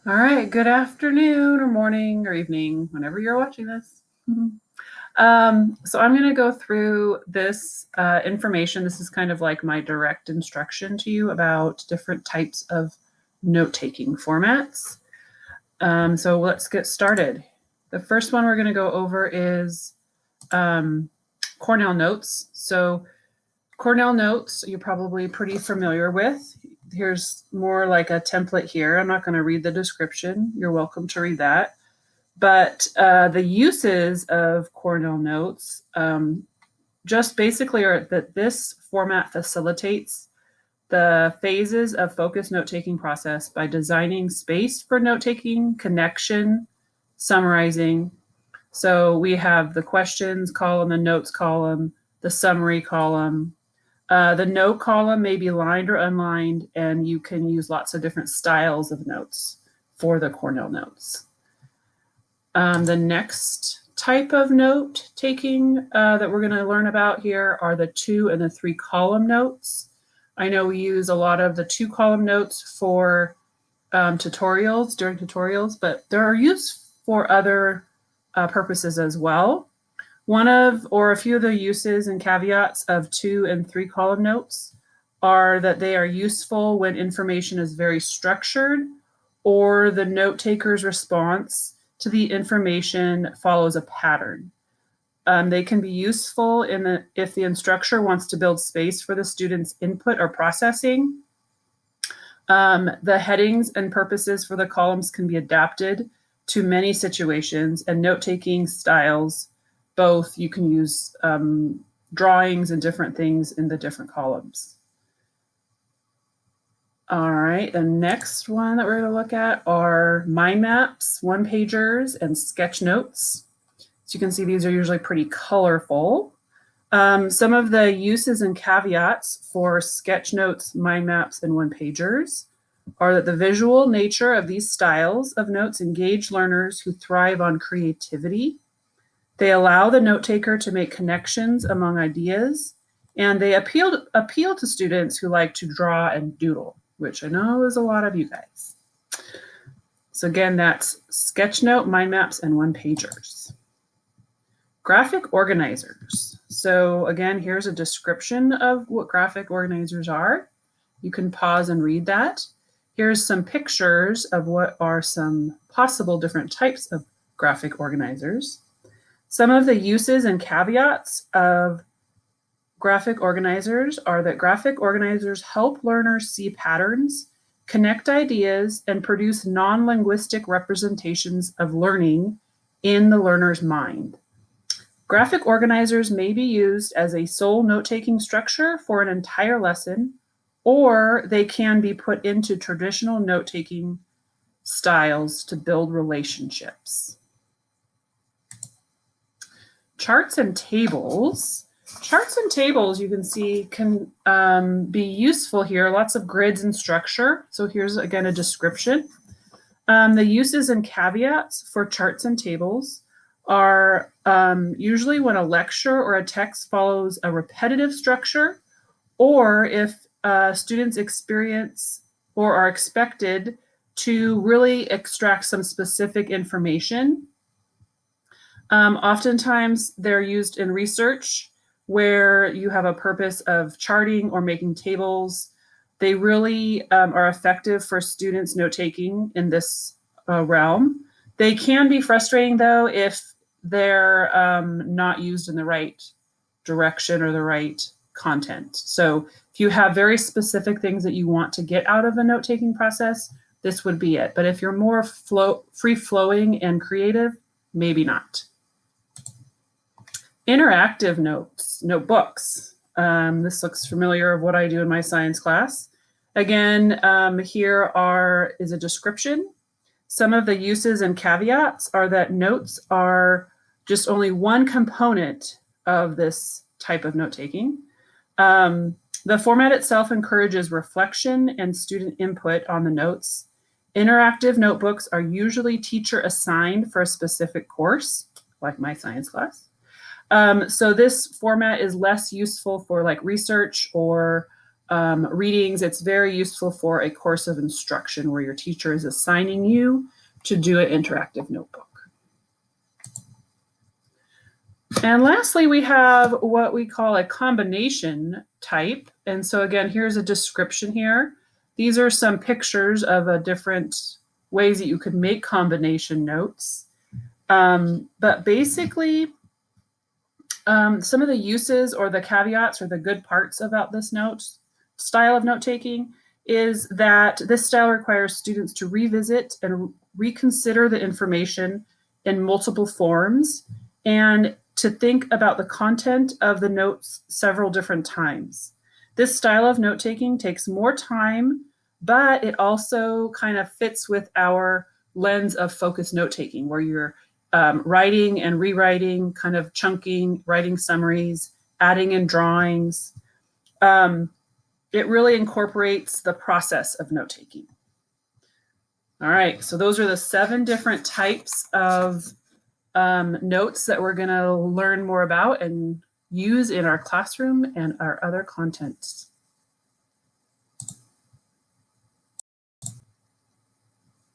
All right, good afternoon or morning or evening, whenever you're watching this. So I'm going to go through this information. This is kind of like my direct instruction to you about different types of note-taking formats. So let's get started. The first one we're going to go over is Cornell Notes. So Cornell Notes, you're probably pretty familiar with. Here's more like a template here. I'm not going to read the description. You're welcome to read that. But the uses of Cornell Notes just basically are that this format facilitates the phases of focused note-taking process by designing space for note-taking, connection, summarizing. So we have the questions column, the notes column, the summary column. The note column may be lined or unlined, and you can use lots of different styles of notes for the Cornell Notes. The next type of note taking that we're going to learn about here are the 2 and the 3 column notes. I know we use a lot of the 2 column notes for during tutorials, but there are used for other purposes as well. One of, or a few of the uses and caveats of 2 and 3 column notes are that they are useful when information is very structured or the note taker's response to the information follows a pattern. They can be useful if the instructor wants to build space for the student's input or processing. The headings and purposes for the columns can be adapted to many situations, and note-taking styles, both you can use drawings and different things in the different columns. All right, the next one that we're going to look at are mind maps, one-pagers, and sketch notes. So you can see these are usually pretty colorful. Some of the uses and caveats for sketch notes, mind maps, and one-pagers are that the visual nature of these styles of notes engage learners who thrive on creativity. They allow the note taker to make connections among ideas, and they appeal to students who like to draw and doodle, which I know is a lot of you guys. So again, that's sketchnote, mind maps, and one-pagers. Graphic organizers. So again, here's a description of what graphic organizers are. You can pause and read that. Here's some pictures of what are some possible different types of graphic organizers. Some of the uses and caveats of graphic organizers are that graphic organizers help learners see patterns, connect ideas, and produce non-linguistic representations of learning in the learner's mind. Graphic organizers may be used as a sole note-taking structure for an entire lesson, or they can be put into traditional note-taking styles to build relationships. Charts and tables. Charts and tables, you can see, can be useful here. Lots of grids and structure. So here's, again, a description. The uses and caveats for charts and tables are usually when a lecture or a text follows a repetitive structure, or if students experience or are expected to really extract some specific information. Oftentimes they're used in research where you have a purpose of charting or making tables. They really are effective for students note-taking in this realm. They can be frustrating, though, if they're not used in the right direction or the right content. So if you have very specific things that you want to get out of a note-taking process, this would be it. But if you're more free-flowing and creative, maybe not. Interactive notebooks. This looks familiar of what I do in my science class. Again, here is a description. Some of the uses and caveats are that notes are just only one component of this type of note-taking. The format itself encourages reflection and student input on the notes. Interactive notebooks are usually teacher assigned for a specific course, like my science class. So this format is less useful for like research or readings. It's very useful for a course of instruction where your teacher is assigning you to do an interactive notebook. And lastly, we have what we call a combination type. And so again, here's a description here. These are some pictures of different ways that you could make combination notes. But basically, some of the uses or the caveats or the good parts about this style of note taking is that this style requires students to revisit and reconsider the information in multiple forms and to think about the content of the notes several different times. This style of note taking takes more time, but it also kind of fits with our lens of focused note taking, where you're writing and rewriting, kind of chunking, writing summaries, adding in drawings. It really incorporates the process of note taking. All right, so those are the 7 different types of notes that we're going to learn more about and use in our classroom and our other contents.